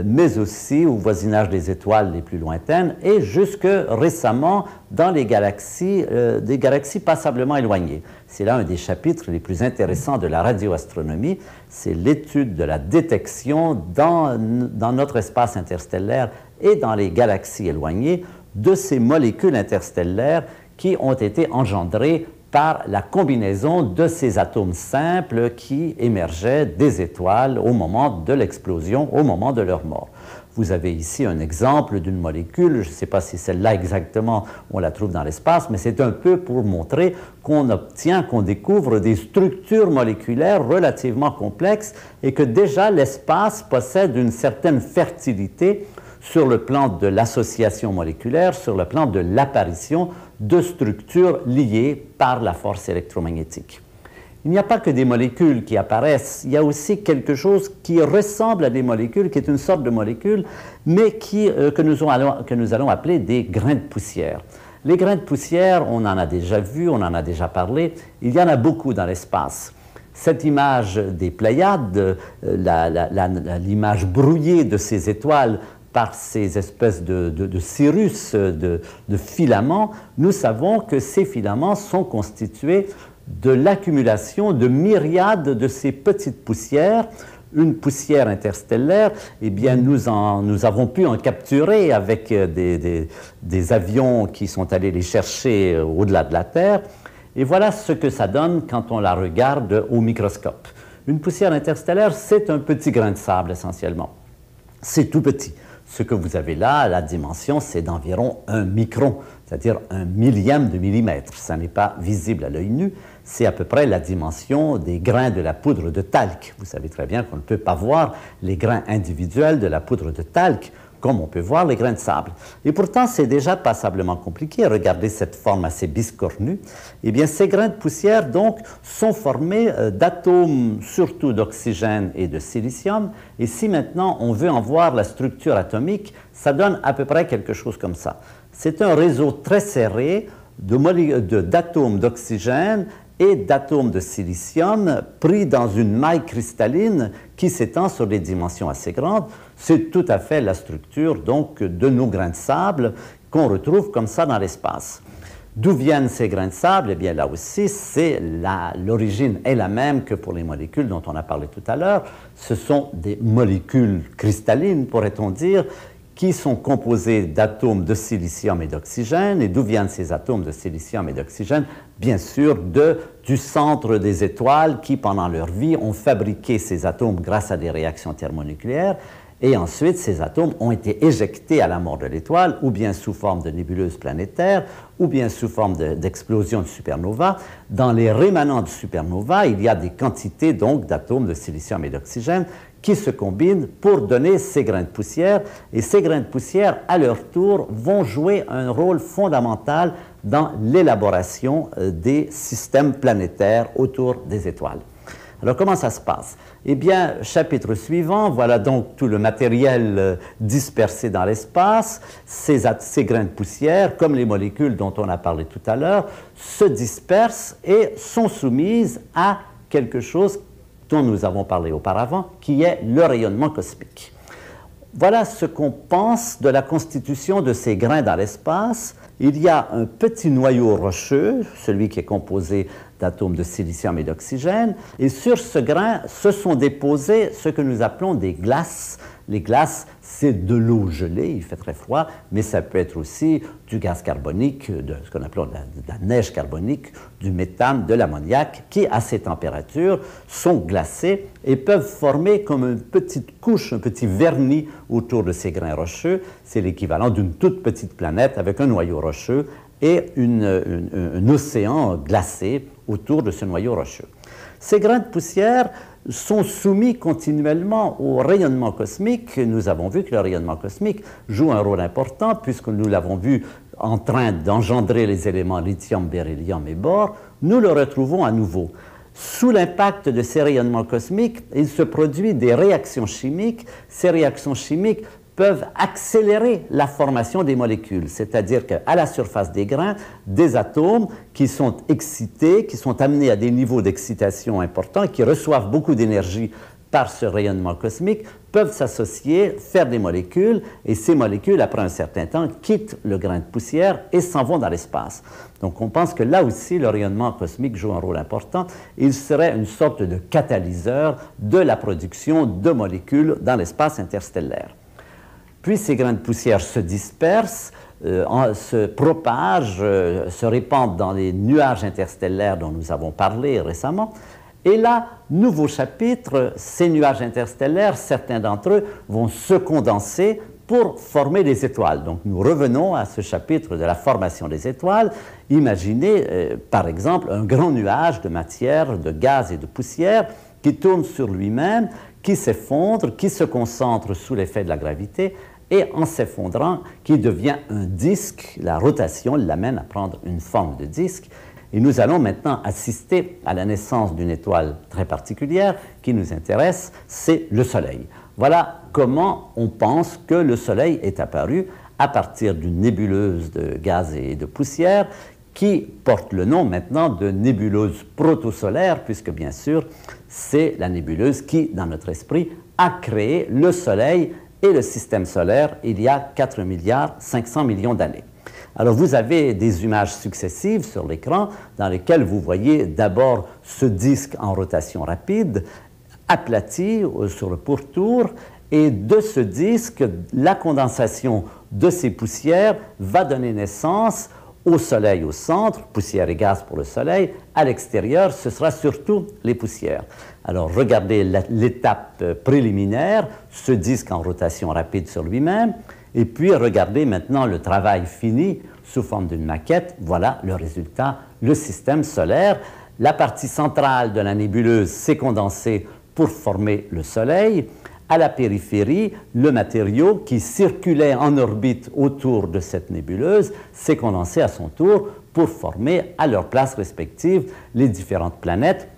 mais aussi au voisinage des étoiles les plus lointaines et jusque récemment dans les galaxies, des galaxies passablement éloignées. C'est là un des chapitres les plus intéressants de la radioastronomie, c'est l'étude de la détection dans notre espace interstellaire et dans les galaxies éloignées de ces molécules interstellaires qui ont été engendrées par la combinaison de ces atomes simples qui émergeaient des étoiles au moment de l'explosion, au moment de leur mort. Vous avez ici un exemple d'une molécule, je ne sais pas si celle-là exactement, on la trouve dans l'espace, mais c'est un peu pour montrer qu'on découvre des structures moléculaires relativement complexes et que déjà l'espace possède une certaine fertilité sur le plan de l'association moléculaire, sur le plan de l'apparition de structures liées par la force électromagnétique. Il n'y a pas que des molécules qui apparaissent, il y a aussi quelque chose qui ressemble à des molécules, qui est une sorte de molécule, mais que nous allons appeler des grains de poussière. Les grains de poussière, on en a déjà vu, on en a déjà parlé, il y en a beaucoup dans l'espace. Cette image des Pléiades, l'image brouillée de ces étoiles par ces espèces de cirrus, de filaments, nous savons que ces filaments sont constitués de l'accumulation de myriades de ces petites poussières. Une poussière interstellaire, eh bien, nous avons pu en capturer avec des avions qui sont allés les chercher au-delà de la Terre. Et voilà ce que ça donne quand on la regarde au microscope. Une poussière interstellaire, c'est un petit grain de sable essentiellement. C'est tout petit. Ce que vous avez là, la dimension, c'est d'environ 1 micron, c'est-à-dire 1 millième de millimètre. Ça n'est pas visible à l'œil nu. C'est à peu près la dimension des grains de la poudre de talc. Vous savez très bien qu'on ne peut pas voir les grains individuels de la poudre de talc comme on peut voir les grains de sable. Et pourtant, c'est déjà passablement compliqué. Regardez cette forme assez biscornue. Eh bien, ces grains de poussière, donc, sont formés d'atomes, surtout d'oxygène et de silicium. Et si maintenant on veut en voir la structure atomique, ça donne à peu près quelque chose comme ça. C'est un réseau très serré d'atomes d'oxygène et d'atomes de silicium pris dans une maille cristalline qui s'étend sur des dimensions assez grandes. C'est tout à fait la structure donc de nos grains de sable qu'on retrouve comme ça dans l'espace. D'où viennent ces grains de sable? Eh bien là aussi, l'origine est la même que pour les molécules dont on a parlé tout à l'heure. Ce sont des molécules cristallines, pourrait-on dire, qui sont composés d'atomes de silicium et d'oxygène. Et d'où viennent ces atomes de silicium et d'oxygène? Bien sûr, du centre des étoiles qui, pendant leur vie, ont fabriqué ces atomes grâce à des réactions thermonucléaires. Et ensuite, ces atomes ont été éjectés à la mort de l'étoile, ou bien sous forme de nébuleuses planétaires, ou bien sous forme d'explosion de supernova. Dans les rémanents de supernova, il y a des quantités donc d'atomes de silicium et d'oxygène qui se combinent pour donner ces grains de poussière. Et ces grains de poussière, à leur tour, vont jouer un rôle fondamental dans l'élaboration des systèmes planétaires autour des étoiles. Alors, comment ça se passe? Eh bien, chapitre suivant, voilà donc tout le matériel dispersé dans l'espace. Ces grains de poussière, comme les molécules dont on a parlé tout à l'heure, se dispersent et sont soumises à quelque chose dont nous avons parlé auparavant, qui est le rayonnement cosmique. Voilà ce qu'on pense de la constitution de ces grains dans l'espace. Il y a un petit noyau rocheux, celui qui est composé d'atomes de silicium et d'oxygène, et sur ce grain se sont déposées ce que nous appelons des glaces. Les glaces, c'est de l'eau gelée, il fait très froid, mais ça peut être aussi du gaz carbonique, de ce qu'on appelle de la neige carbonique, du méthane, de l'ammoniac, qui, à ces températures, sont glacés et peuvent former comme une petite couche, un petit vernis autour de ces grains rocheux. C'est l'équivalent d'une toute petite planète avec un noyau rocheux et un océan glacé autour de ce noyau rocheux. Ces grains de poussière sont soumis continuellement au rayonnement cosmique. Nous avons vu que le rayonnement cosmique joue un rôle important puisque nous l'avons vu en train d'engendrer les éléments lithium, beryllium et bore. Nous le retrouvons à nouveau. Sous l'impact de ces rayonnements cosmiques, il se produit des réactions chimiques. Ces réactions chimiques peuvent accélérer la formation des molécules, c'est-à-dire qu'à la surface des grains, des atomes qui sont excités, qui sont amenés à des niveaux d'excitation importants, qui reçoivent beaucoup d'énergie par ce rayonnement cosmique, peuvent s'associer, faire des molécules, et ces molécules, après un certain temps, quittent le grain de poussière et s'en vont dans l'espace. Donc on pense que là aussi, le rayonnement cosmique joue un rôle important. Il serait une sorte de catalyseur de la production de molécules dans l'espace interstellaire. Puis ces grains de poussière se dispersent, se propagent, se répandent dans les nuages interstellaires dont nous avons parlé récemment. Et là, nouveau chapitre, ces nuages interstellaires, certains d'entre eux vont se condenser pour former des étoiles. Donc nous revenons à ce chapitre de la formation des étoiles. Imaginez par exemple un grand nuage de matière, de gaz et de poussière qui tourne sur lui-même, qui s'effondre, qui se concentre sous l'effet de la gravité, et en s'effondrant, qui devient un disque. La rotation l'amène à prendre une forme de disque. Et nous allons maintenant assister à la naissance d'une étoile très particulière qui nous intéresse, c'est le Soleil. Voilà comment on pense que le Soleil est apparu à partir d'une nébuleuse de gaz et de poussière qui porte le nom maintenant de nébuleuse protosolaire, puisque bien sûr, c'est la nébuleuse qui, dans notre esprit, a créé le Soleil et le système solaire il y a 4,5 milliards d'années. Alors vous avez des images successives sur l'écran dans lesquelles vous voyez d'abord ce disque en rotation rapide, aplati sur le pourtour, et de ce disque, la condensation de ces poussières va donner naissance au Soleil au centre, poussière et gaz pour le Soleil. À l'extérieur, ce sera surtout les poussières. Alors, regardez l'étape préliminaire, ce disque en rotation rapide sur lui-même, et puis regardez maintenant le travail fini sous forme d'une maquette. Voilà le résultat, le système solaire. La partie centrale de la nébuleuse s'est condensée pour former le Soleil. À la périphérie, le matériau qui circulait en orbite autour de cette nébuleuse s'est condensé à son tour pour former à leur place respective les différentes planètes,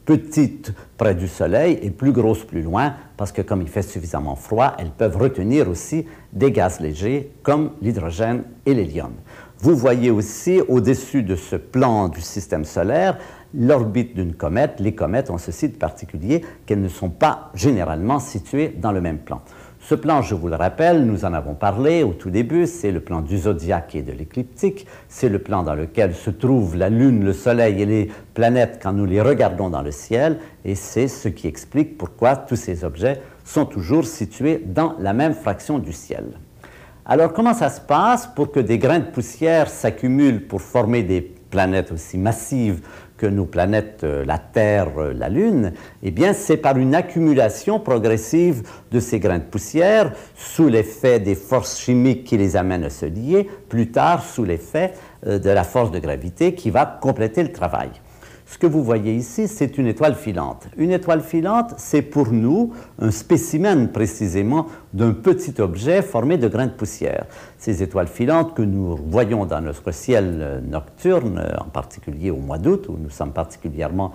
petites près du Soleil et plus grosses plus loin, parce que comme il fait suffisamment froid, elles peuvent retenir aussi des gaz légers comme l'hydrogène et l'hélium. Vous voyez aussi au-dessus de ce plan du système solaire l'orbite d'une comète. Les comètes ont ceci de particulier qu'elles ne sont pas généralement situées dans le même plan. Ce plan, je vous le rappelle, nous en avons parlé au tout début, c'est le plan du zodiaque et de l'écliptique. C'est le plan dans lequel se trouvent la Lune, le Soleil et les planètes quand nous les regardons dans le ciel. Et c'est ce qui explique pourquoi tous ces objets sont toujours situés dans la même fraction du ciel. Alors, comment ça se passe pour que des grains de poussière s'accumulent pour former des planète aussi massive que nos planètes, la Terre, la Lune, eh bien, c'est par une accumulation progressive de ces grains de poussière, sous l'effet des forces chimiques qui les amènent à se lier, plus tard sous l'effet de la force de gravité qui va compléter le travail. Ce que vous voyez ici, c'est une étoile filante. Une étoile filante, c'est pour nous un spécimen précisément d'un petit objet formé de grains de poussière. Ces étoiles filantes que nous voyons dans notre ciel nocturne, en particulier au mois d'août, où nous sommes particulièrement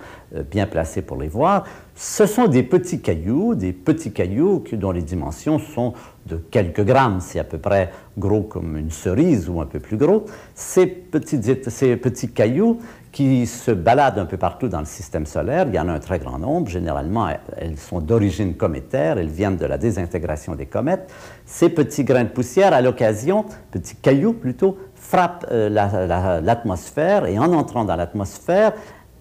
bien placés pour les voir, ce sont des petits cailloux dont les dimensions sont de quelques grammes, c'est à peu près gros comme une cerise ou un peu plus gros. Ces petits cailloux qui se baladent un peu partout dans le système solaire, il y en a un très grand nombre, généralement elles sont d'origine cométaire, elles viennent de la désintégration des comètes. Ces petits grains de poussière, à l'occasion, petits cailloux plutôt, frappent l'atmosphère et en entrant dans l'atmosphère,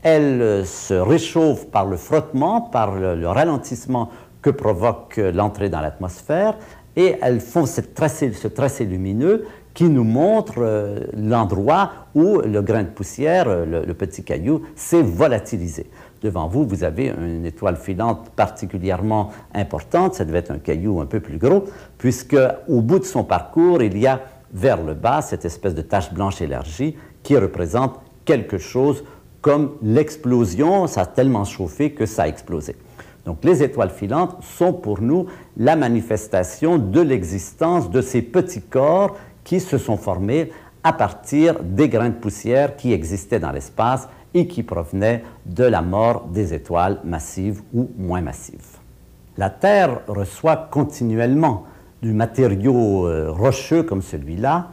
elles se réchauffent par le frottement, par le ralentissement que provoque l'entrée dans l'atmosphère et elles font ce tracé lumineux qui nous montre l'endroit où le grain de poussière, le petit caillou, s'est volatilisé. Devant vous, vous avez une étoile filante particulièrement importante, ça devait être un caillou un peu plus gros, puisque au bout de son parcours, il y a vers le bas cette espèce de tache blanche élargie qui représente quelque chose comme l'explosion, ça a tellement chauffé que ça a explosé. Donc les étoiles filantes sont pour nous la manifestation de l'existence de ces petits corps qui se sont formés à partir des grains de poussière qui existaient dans l'espace et qui provenaient de la mort des étoiles massives ou moins massives. La Terre reçoit continuellement du matériau rocheux comme celui-là,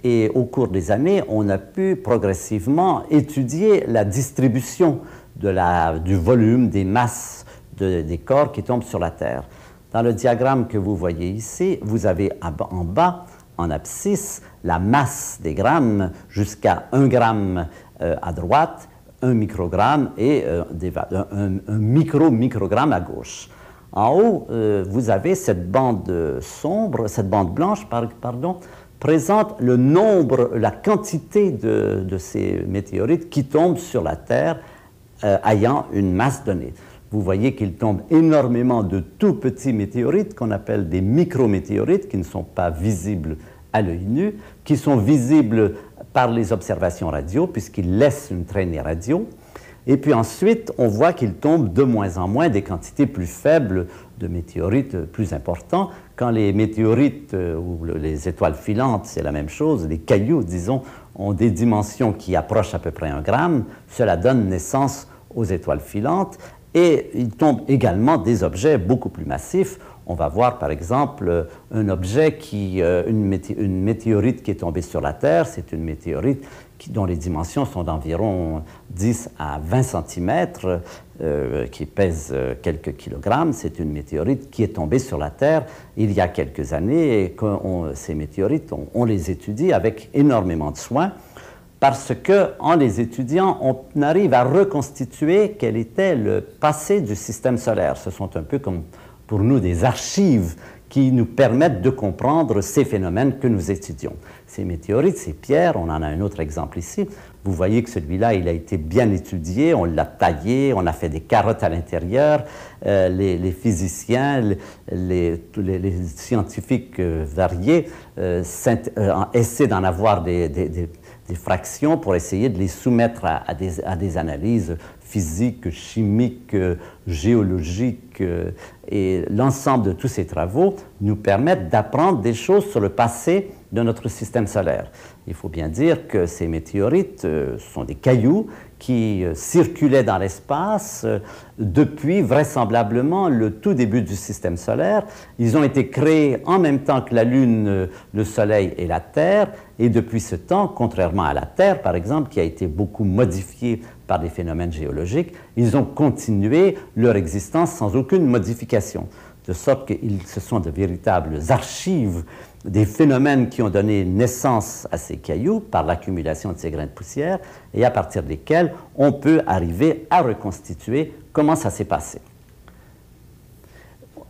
et au cours des années, on a pu progressivement étudier la distribution du volume, des masses des corps qui tombent sur la Terre. Dans le diagramme que vous voyez ici, vous avez en bas, en abscisse, la masse des grammes jusqu'à 1 gramme à droite, 1 microgramme et un microgramme à gauche. En haut, vous avez cette bande sombre, cette bande blanche, pardon, présente le nombre, la quantité de ces météorites qui tombent sur la Terre ayant une masse donnée. Vous voyez qu'il tombe énormément de tout petits météorites qu'on appelle des micrométéorites qui ne sont pas visibles à l'œil nu, qui sont visibles par les observations radio puisqu'ils laissent une traînée radio. Et puis ensuite, on voit qu'il tombe de moins en moins des quantités plus faibles de météorites plus importants. Quand les météorites ou les étoiles filantes, c'est la même chose, les cailloux, disons, ont des dimensions qui approchent à peu près 1 gramme, cela donne naissance aux étoiles filantes. Et il tombe également des objets beaucoup plus massifs. On va voir par exemple un objet une météorite qui est tombée sur la Terre. C'est une météorite dont les dimensions sont d'environ 10 à 20 cm, qui pèse quelques kilogrammes. C'est une météorite qui est tombée sur la Terre il y a quelques années et ces météorites, on les étudie avec énormément de soin. Parce qu'en les étudiant, on arrive à reconstituer quel était le passé du système solaire. Ce sont un peu comme pour nous des archives qui nous permettent de comprendre ces phénomènes que nous étudions. Ces météorites, ces pierres, on en a un autre exemple ici. Vous voyez que celui-là, il a été bien étudié, on l'a taillé, on a fait des carottes à l'intérieur. Les physiciens, les scientifiques variés essaient d'en avoir des fractions pour essayer de les soumettre à des analyses physiques, chimiques, géologiques. Et l'ensemble de tous ces travaux nous permettent d'apprendre des choses sur le passé de notre système solaire. Il faut bien dire que ces météorites sont des cailloux qui circulaient dans l'espace depuis vraisemblablement le tout début du système solaire. Ils ont été créés en même temps que la Lune, le Soleil et la Terre, et depuis ce temps, contrairement à la Terre, par exemple, qui a été beaucoup modifiée par des phénomènes géologiques, ils ont continué leur existence sans aucune modification, de sorte que ce sont de véritables archives des phénomènes qui ont donné naissance à ces cailloux par l'accumulation de ces grains de poussière et à partir desquels on peut arriver à reconstituer comment ça s'est passé.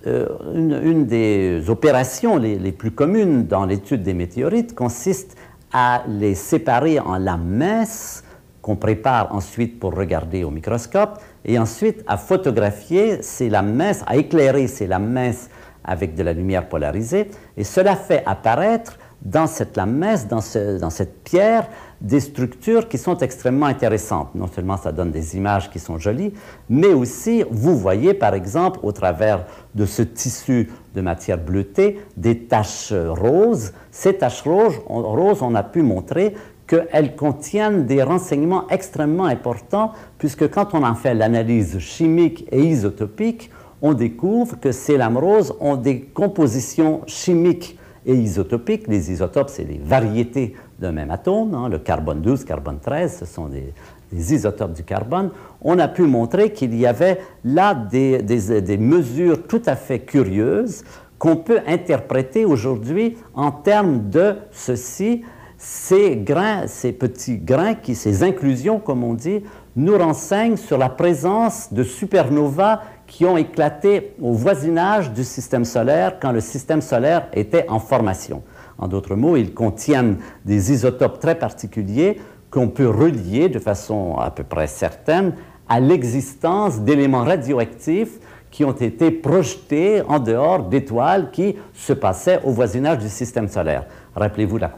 Une des opérations les plus communes dans l'étude des météorites consiste à les séparer en lames minces qu'on prépare ensuite pour regarder au microscope, et ensuite à photographier, c'est la mince, à éclairer, c'est la mince avec de la lumière polarisée, et cela fait apparaître dans cette lame mince, dans cette pierre, des structures qui sont extrêmement intéressantes. Non seulement ça donne des images qui sont jolies, mais aussi vous voyez par exemple au travers de ce tissu de matière bleutée des taches roses. Ces taches roses, on a pu montrer qu'elles contiennent des renseignements extrêmement importants, puisque quand on en fait l'analyse chimique et isotopique, on découvre que ces lames roses ont des compositions chimiques et isotopiques. Les isotopes, c'est les variétés d'un même atome, hein, le carbone 12, carbone 13, ce sont des isotopes du carbone. On a pu montrer qu'il y avait là des mesures tout à fait curieuses qu'on peut interpréter aujourd'hui en termes de ceci. Ces grains, ces petits grains, ces inclusions, comme on dit, nous renseignent sur la présence de supernovas qui ont éclaté au voisinage du système solaire quand le système solaire était en formation. En d'autres mots, ils contiennent des isotopes très particuliers qu'on peut relier de façon à peu près certaine à l'existence d'éléments radioactifs qui ont été projetés en dehors d'étoiles qui se passaient au voisinage du système solaire. Rappelez-vous la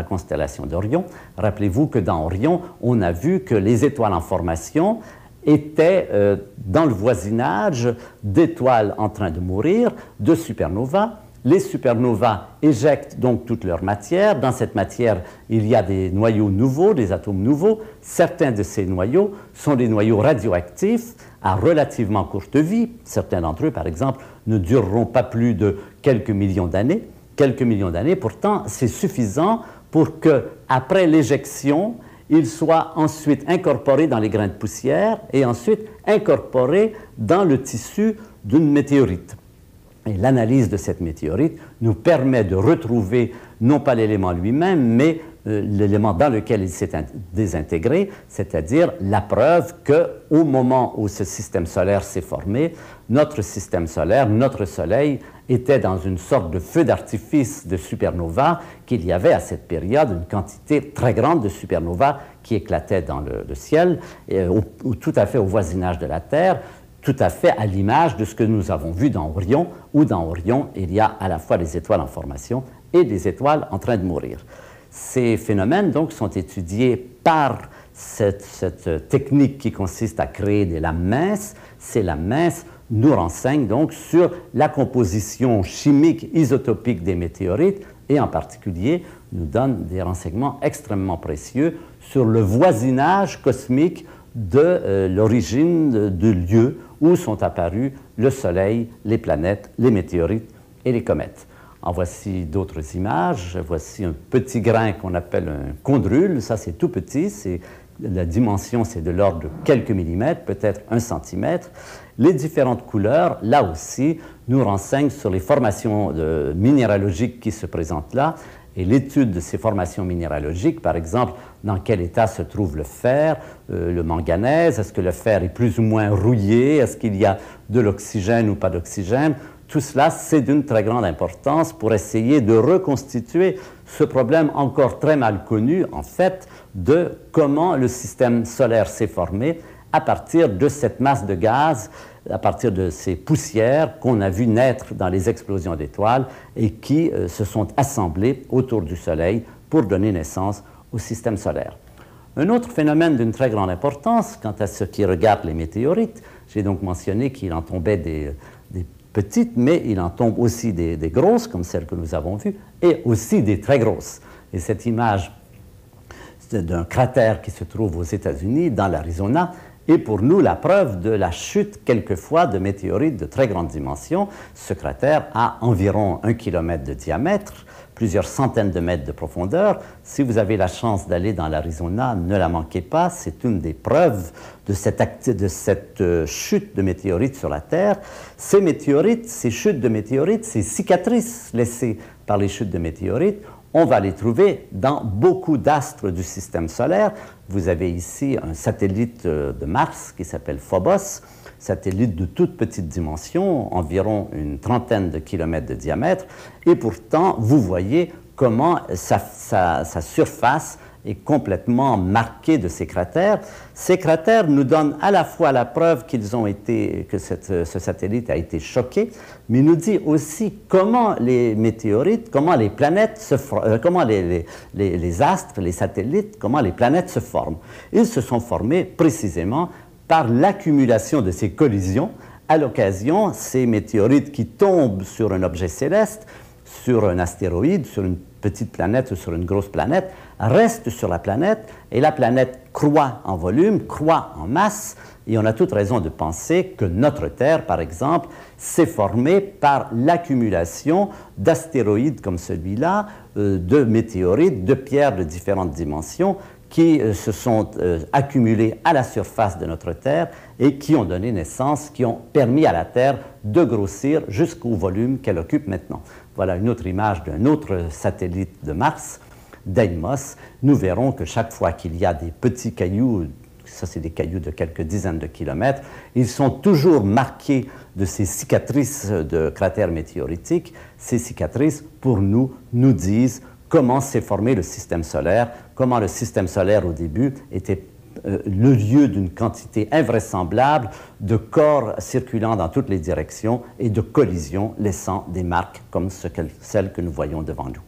constellation d'Orion. Rappelez-vous que dans Orion, on a vu que les étoiles en formation étaient dans le voisinage d'étoiles en train de mourir, de supernovas. Les supernovas éjectent donc toute leur matière. Dans cette matière, il y a des noyaux nouveaux, des atomes nouveaux. Certains de ces noyaux sont des noyaux radioactifs à relativement courte vie. Certains d'entre eux, par exemple, ne dureront pas plus de quelques millions d'années. Quelques millions d'années, pourtant, c'est suffisant pour qu'après l'éjection, ils soient ensuite incorporés dans les grains de poussière et ensuite incorporés dans le tissu d'une météorite. Et l'analyse de cette météorite nous permet de retrouver non pas l'élément lui-même, mais l'élément dans lequel il s'est désintégré, c'est-à-dire la preuve qu'au moment où ce système solaire s'est formé, notre système solaire, notre Soleil, était dans une sorte de feu d'artifice de supernovas, qu'il y avait à cette période une quantité très grande de supernovas qui éclataient dans le ciel, tout à fait au voisinage de la Terre, tout à fait à l'image de ce que nous avons vu dans Orion, où dans Orion, il y a à la fois des étoiles en formation et des étoiles en train de mourir. Ces phénomènes, donc, sont étudiés par cette technique qui consiste à créer des lames minces. Ces lames minces nous renseignent donc sur la composition chimique isotopique des météorites et en particulier nous donnent des renseignements extrêmement précieux sur le voisinage cosmique de l'origine du lieu où sont apparus le Soleil, les planètes, les météorites et les comètes. En voici d'autres images. Voici un petit grain qu'on appelle un chondrule. Ça, c'est tout petit. La dimension, c'est de l'ordre de quelques millimètres, peut-être 1 centimètre. Les différentes couleurs, là aussi, nous renseignent sur les formations minéralogiques qui se présentent là. Et l'étude de ces formations minéralogiques, par exemple, dans quel état se trouve le fer, le manganèse, est-ce que le fer est plus ou moins rouillé, est-ce qu'il y a de l'oxygène ou pas d'oxygène, tout cela, c'est d'une très grande importance pour essayer de reconstituer ce problème encore très mal connu, en fait, de comment le système solaire s'est formé à partir de cette masse de gaz, à partir de ces poussières qu'on a vues naître dans les explosions d'étoiles et qui se sont assemblées autour du Soleil pour donner naissance au système solaire. Un autre phénomène d'une très grande importance, quant à ce qui regarde les météorites, j'ai donc mentionné qu'il en tombait des petites, mais il en tombe aussi des grosses, comme celles que nous avons vues, et aussi des très grosses. Et cette image d'un cratère qui se trouve aux États-Unis, dans l'Arizona, est pour nous la preuve de la chute quelquefois de météorites de très grande dimension. Ce cratère a environ 1 kilomètre de diamètre, plusieurs centaines de mètres de profondeur. Si vous avez la chance d'aller dans l'Arizona, ne la manquez pas, c'est une des preuves de cette chute de météorites sur la Terre. Ces météorites, ces chutes de météorites, ces cicatrices laissées par les chutes de météorites, on va les trouver dans beaucoup d'astres du système solaire. Vous avez ici un satellite de Mars qui s'appelle Phobos, satellite de toute petite dimension, environ une trentaine de kilomètres de diamètre, et pourtant, vous voyez comment sa surface est complètement marqué de ces cratères. Ces cratères nous donnent à la fois la preuve que ce satellite a été choqué, mais nous dit aussi comment les météorites, comment les planètes, comment les astres, les satellites, comment les planètes se forment. Ils se sont formés précisément par l'accumulation de ces collisions. À l'occasion, ces météorites qui tombent sur un objet céleste, sur un astéroïde, sur une petite planète ou sur une grosse planète, restent sur la planète et la planète croît en volume, croît en masse, et on a toute raison de penser que notre Terre, par exemple, s'est formée par l'accumulation d'astéroïdes comme celui-là, de météorites, de pierres de différentes dimensions qui se sont accumulés à la surface de notre Terre et qui ont donné naissance, qui ont permis à la Terre de grossir jusqu'au volume qu'elle occupe maintenant. Voilà une autre image d'un autre satellite de Mars, Deimos. Nous verrons que chaque fois qu'il y a des petits cailloux, ça c'est des cailloux de quelques dizaines de kilomètres, ils sont toujours marqués de ces cicatrices de cratères météoritiques. Ces cicatrices, pour nous, nous disent comment s'est formé le système solaire, comment le système solaire au début était le lieu d'une quantité invraisemblable de corps circulant dans toutes les directions et de collisions laissant des marques comme celles que nous voyons devant nous.